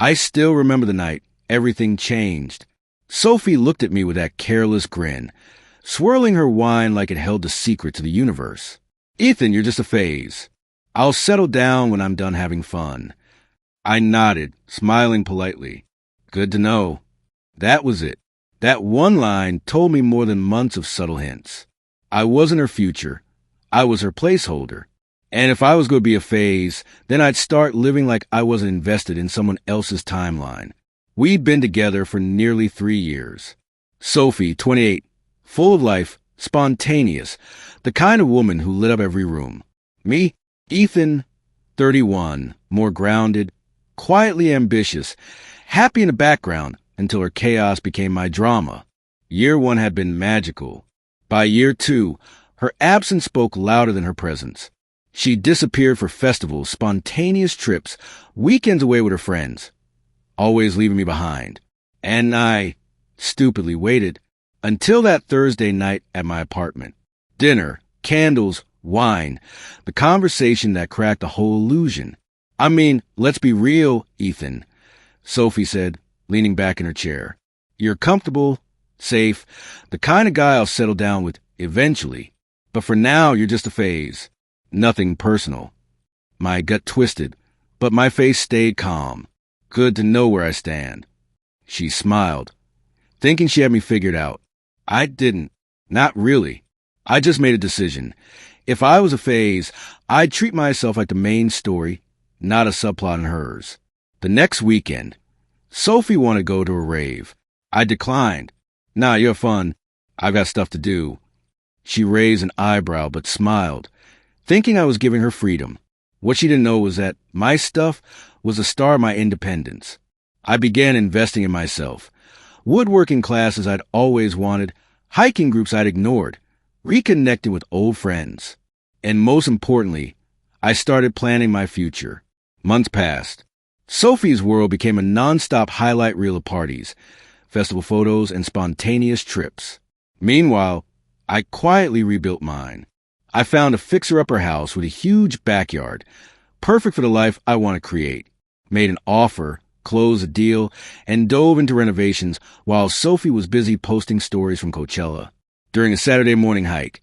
I still remember the night everything changed. Sophie looked at me with that careless grin, swirling her wine like it held a secret to the universe. Ethan, you're just a phase. I'll settle down when I'm done having fun. I nodded, smiling politely. Good to know. That was it. That one line told me more than months of subtle hints. I wasn't her future. I was her placeholder. And if I was going to be a phase, then I'd start living like I wasn't invested in someone else's timeline. We'd been together for nearly 3 years. Sophie, 28, full of life, spontaneous, the kind of woman who lit up every room. Me, Ethan, 31, more grounded, quietly ambitious, happy in the background until her chaos became my drama. Year 1 had been magical. By year 2, her absence spoke louder than her presence. She disappeared for festivals, spontaneous trips, weekends away with her friends, always leaving me behind. And I stupidly waited until that Thursday night at my apartment. Dinner, candles, wine, the conversation that cracked the whole illusion. I mean, let's be real, Ethan, Sophie said, leaning back in her chair. You're comfortable, safe, the kind of guy I'll settle down with eventually. But for now, you're just a phase. Nothing personal. My gut twisted, but my face stayed calm. Good to know where I stand. She smiled, thinking she had me figured out. I didn't. Not really. I just made a decision. If I was a phase, I'd treat myself like the main story, not a subplot in hers. The next weekend, Sophie wanted to go to a rave. I declined. Nah, you're fun. I've got stuff to do. She raised an eyebrow but smiled, thinking I was giving her freedom. What she didn't know was that my stuff was the star of my independence. I began investing in myself. Woodworking classes I'd always wanted, hiking groups I'd ignored, reconnecting with old friends. And most importantly, I started planning my future. Months passed. Sophie's world became a nonstop highlight reel of parties, festival photos, and spontaneous trips. Meanwhile, I quietly rebuilt mine. I found a fixer-upper house with a huge backyard, perfect for the life I want to create. Made an offer, closed a deal, and dove into renovations while Sophie was busy posting stories from Coachella. During a Saturday morning hike,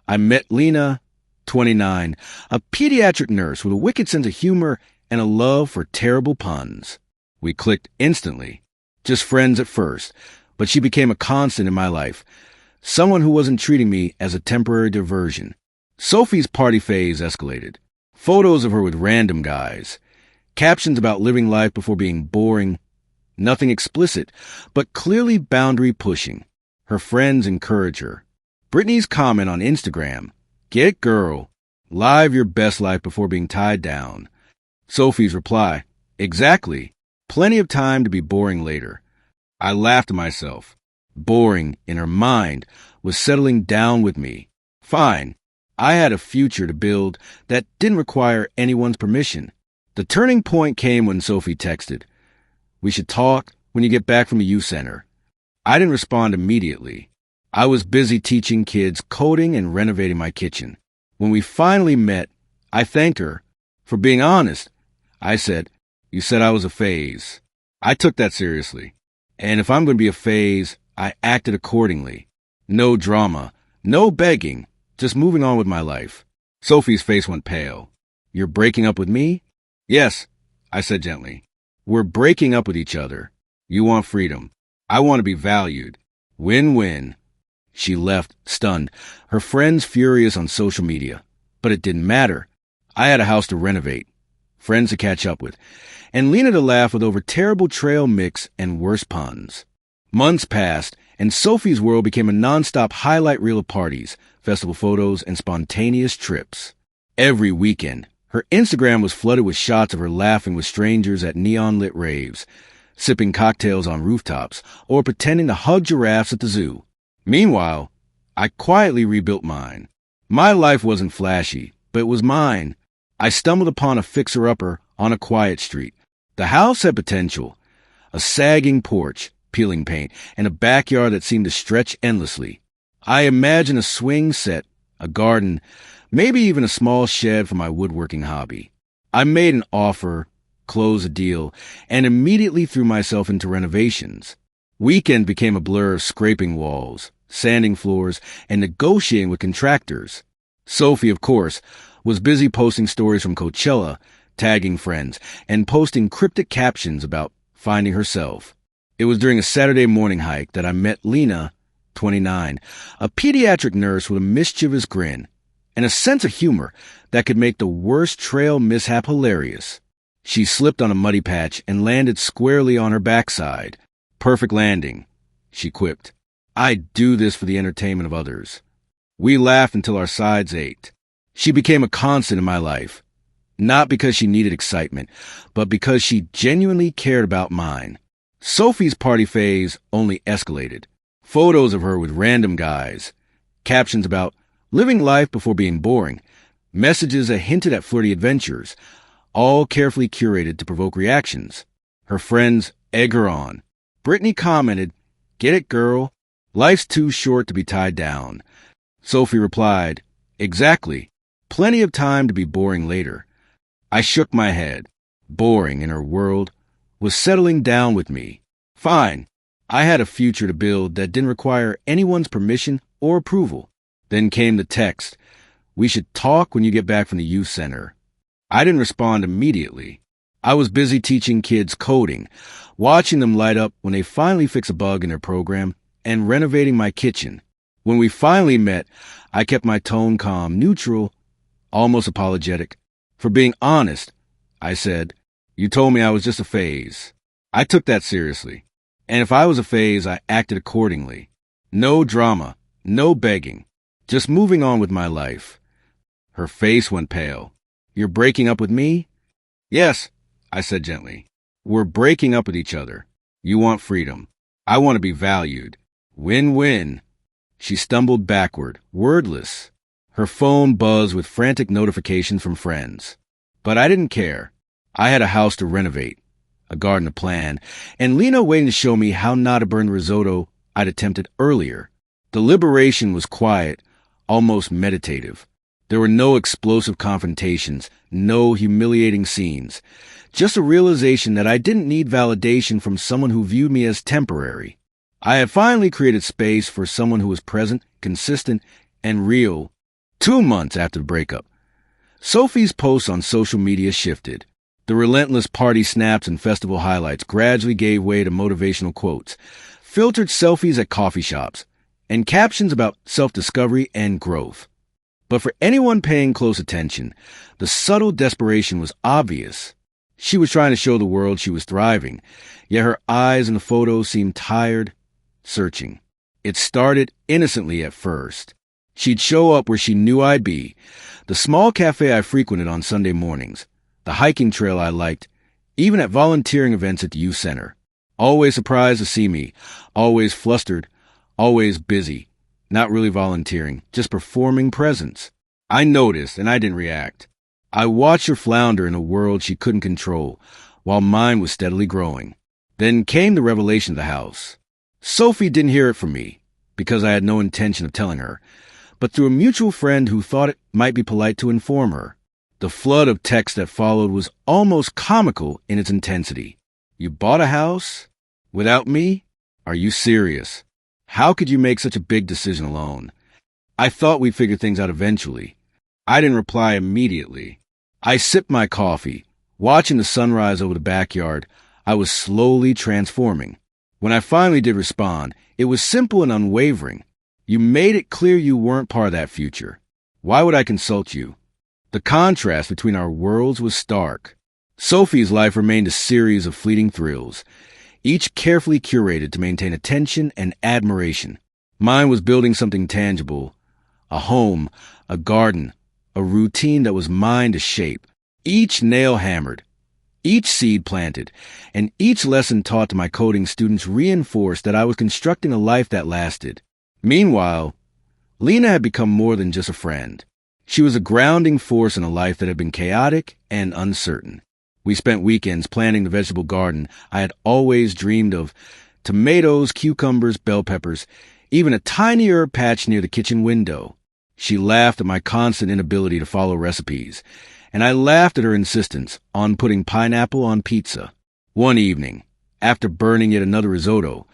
I met Lena, 29, a pediatric nurse with a wicked sense of humor and a love for terrible puns. We clicked instantly. Just friends at first, but she became a constant in my life, someone who wasn't treating me as a temporary diversion. Sophie's party phase escalated. Photos of her with random guys. Captions about living life before being boring. Nothing explicit, but clearly boundary pushing. Her friends encourage her. Brittany's comment on Instagram, "Get it, girl. Live your best life before being tied down." Sophie's reply, "Exactly. Plenty of time to be boring later." I laughed to myself. Boring, in her mind, was settling down with me. Fine. I had a future to build that didn't require anyone's permission. The turning point came when Sophie texted, "We should talk when you get back from the youth center." I didn't respond immediately. I was busy teaching kids coding and renovating my kitchen. When we finally met, I thanked her for being honest. I said, "You said I was a phase." I took that seriously. And if I'm going to be a phase, I acted accordingly. No drama, no begging, just moving on with my life. Sophie's face went pale. "You're breaking up with me?" "Yes," I said gently. "We're breaking up with each other. You want freedom. I want to be valued. Win-win." She left, stunned, her friends furious on social media. But it didn't matter. I had a house to renovate, friends to catch up with, and Lena to laugh with over terrible trail mix and worse puns. Months passed, and Sophie's world became a nonstop highlight reel of parties, festival photos, and spontaneous trips. Every weekend, her Instagram was flooded with shots of her laughing with strangers at neon-lit raves, sipping cocktails on rooftops, or pretending to hug giraffes at the zoo. Meanwhile, I quietly rebuilt mine. My life wasn't flashy, but it was mine. I stumbled upon a fixer-upper on a quiet street. The house had potential. A sagging porch, peeling paint, and a backyard that seemed to stretch endlessly. I imagined a swing set, a garden, maybe even a small shed for my woodworking hobby. I made an offer, close a deal, and immediately threw myself into renovations. Weekend became a blur of scraping walls, sanding floors, and negotiating with contractors. Sophie, of course, was busy posting stories from Coachella, tagging friends, and posting cryptic captions about finding herself. It was during a Saturday morning hike that I met Lena, 29, a pediatric nurse with a mischievous grin and a sense of humor that could make the worst trail mishap hilarious. She slipped on a muddy patch and landed squarely on her backside. Perfect landing, she quipped. I do this for the entertainment of others. We laughed until our sides ached. She became a constant in my life, not because she needed excitement, but because she genuinely cared about mine. Sophie's party phase only escalated. Photos of her with random guys, captions about living life before being boring, messages that hinted at flirty adventures, all carefully curated to provoke reactions. Her friends egg her on. Brittany commented, "Get it, girl. Life's too short to be tied down." Sophie replied, "Exactly. Plenty of time to be boring later." I shook my head. Boring in her world was settling down with me. Fine. I had a future to build that didn't require anyone's permission or approval. Then came the text, "We should talk when you get back from the youth center." I didn't respond immediately. I was busy teaching kids coding, watching them light up when they finally fix a bug in their program, and renovating my kitchen. When we finally met, I kept my tone calm, neutral, almost apologetic. For being honest, I said, "You told me I was just a phase." I took that seriously. And if I was a phase, I acted accordingly. No drama, no begging, just moving on with my life. Her face went pale. "You're breaking up with me?" "Yes," I said gently. "We're breaking up with each other. You want freedom. I want to be valued. Win-win." She stumbled backward, wordless. Her phone buzzed with frantic notifications from friends. But I didn't care. I had a house to renovate, a garden to plan, and Lena waiting to show me how not to burn the risotto I'd attempted earlier. The liberation was quiet, almost meditative. There were no explosive confrontations, no humiliating scenes. Just a realization that I didn't need validation from someone who viewed me as temporary. I had finally created space for someone who was present, consistent, and real. 2 months after the breakup, Sophie's posts on social media shifted. The relentless party snaps and festival highlights gradually gave way to motivational quotes, filtered selfies at coffee shops, and captions about self-discovery and growth. But for anyone paying close attention, the subtle desperation was obvious. She was trying to show the world she was thriving, yet her eyes in the photos seemed tired, searching. It started innocently at first. She'd show up where she knew I'd be, the small cafe I frequented on Sunday mornings, the hiking trail I liked, even at volunteering events at the youth center. Always surprised to see me, always flustered, always busy, not really volunteering, just performing presence. I noticed, and I didn't react. I watched her flounder in a world she couldn't control, while mine was steadily growing. Then came the revelation of the house. Sophie didn't hear it from me, because I had no intention of telling her, but through a mutual friend who thought it might be polite to inform her. The flood of text that followed was almost comical in its intensity. "You bought a house? Without me? Are you serious? How could you make such a big decision alone? I thought we'd figure things out eventually." I didn't reply immediately. I sipped my coffee. Watching the sunrise over the backyard, I was slowly transforming. When I finally did respond, it was simple and unwavering. "You made it clear you weren't part of that future. Why would I consult you?" The contrast between our worlds was stark. Sophie's life remained a series of fleeting thrills, each carefully curated to maintain attention and admiration. Mine was building something tangible, a home, a garden, a routine that was mine to shape. Each nail hammered, each seed planted, and each lesson taught to my coding students reinforced that I was constructing a life that lasted. Meanwhile, Lena had become more than just a friend. She was a grounding force in a life that had been chaotic and uncertain. We spent weekends planting the vegetable garden I had always dreamed of: tomatoes, cucumbers, bell peppers, even a tiny herb patch near the kitchen window. She laughed at my constant inability to follow recipes, and I laughed at her insistence on putting pineapple on pizza. One evening, after burning yet another risotto,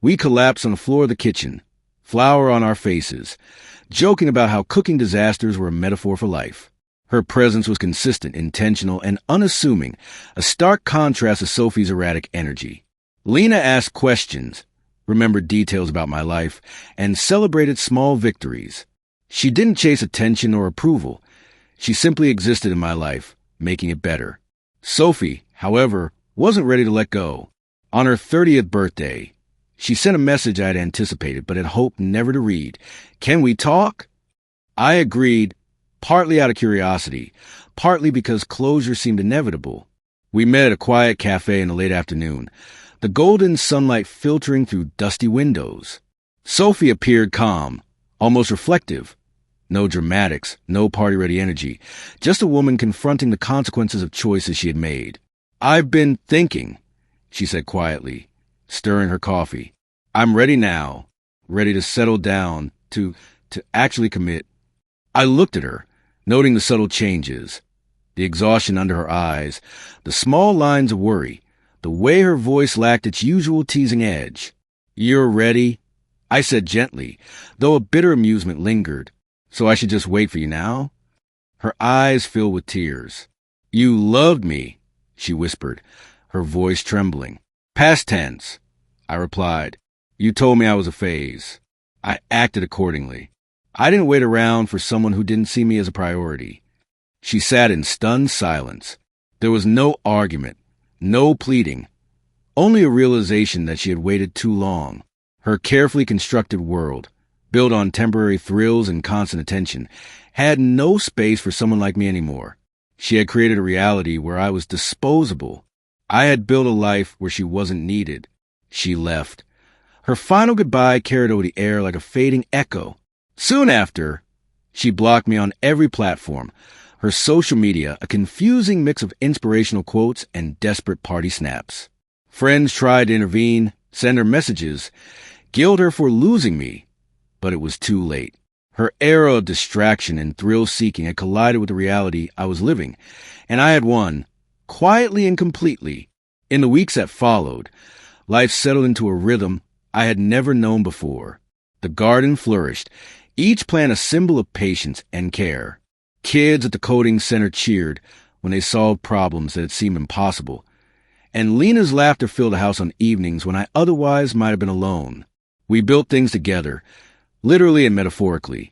we collapsed on the floor of the kitchen, flour on our faces, joking about how cooking disasters were a metaphor for life. Her presence was consistent, intentional, and unassuming, a stark contrast to Sophie's erratic energy. Lena asked questions, remembered details about my life, and celebrated small victories. She didn't chase attention or approval. She simply existed in my life, making it better. Sophie, however, wasn't ready to let go. On her 30th birthday, she sent a message I had anticipated but had hoped never to read. "Can we talk?" I agreed, partly out of curiosity, partly because closure seemed inevitable. We met at a quiet cafe in the late afternoon, the golden sunlight filtering through dusty windows. Sophie appeared calm, almost reflective. No dramatics, no party-ready energy, just a woman confronting the consequences of choices she had made. "I've been thinking," she said quietly, stirring her coffee. "I'm ready now, ready to settle down, to actually commit." I looked at her, noting the subtle changes, the exhaustion under her eyes, the small lines of worry, the way her voice lacked its usual teasing edge. "You're ready?" I said gently, though a bitter amusement lingered. "So I should just wait for you now?" Her eyes filled with tears. "You loved me," she whispered, her voice trembling. "Past tense," I replied. "You told me I was a phase." I acted accordingly. I didn't wait around for someone who didn't see me as a priority. She sat in stunned silence. There was no argument, no pleading, only a realization that she had waited too long. Her carefully constructed world, built on temporary thrills and constant attention, had no space for someone like me anymore. She had created a reality where I was disposable. I had built a life where she wasn't needed. She left. Her final goodbye carried over the air like a fading echo. Soon after, she blocked me on every platform, her social media a confusing mix of inspirational quotes and desperate party snaps. Friends tried to intervene, send her messages, guilt her for losing me, but it was too late. Her era of distraction and thrill-seeking had collided with the reality I was living, and I had won, quietly and completely. In the weeks that followed, life settled into a rhythm I had never known before. The garden flourished, each plant a symbol of patience and care. Kids at the coding center cheered when they solved problems that had seemed impossible, and Lena's laughter filled the house on evenings when I otherwise might have been alone. We built things together, literally and metaphorically,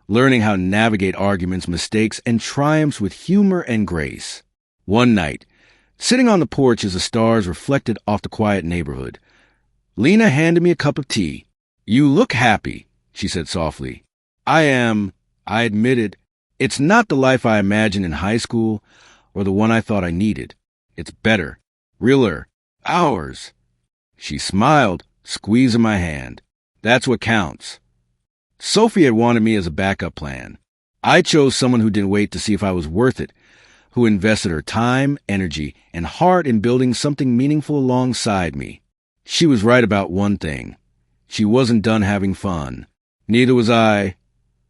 learning how to navigate arguments, mistakes, and triumphs with humor and grace. One night, sitting on the porch as the stars reflected off the quiet neighborhood, Lena handed me a cup of tea. "You look happy," she said softly. "I am," I admitted. "It's not the life I imagined in high school or the one I thought I needed. It's better, realer, ours." She smiled, squeezing my hand. "That's what counts." Sophie had wanted me as a backup plan. I chose someone who didn't wait to see if I was worth it, who invested her time, energy, and heart in building something meaningful alongside me. She was right about one thing. She wasn't done having fun. Neither was I.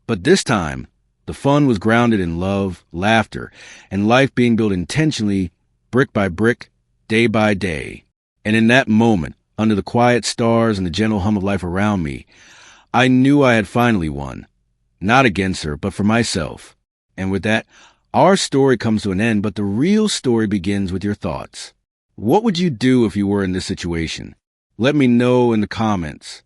But this time, the fun was grounded in love, laughter, and life being built intentionally, brick by brick, day by day. And in that moment, under the quiet stars and the gentle hum of life around me, I knew I had finally won. Not against her, but for myself. And with that, our story comes to an end, but the real story begins with your thoughts. What would you do if you were in this situation? Let me know in the comments.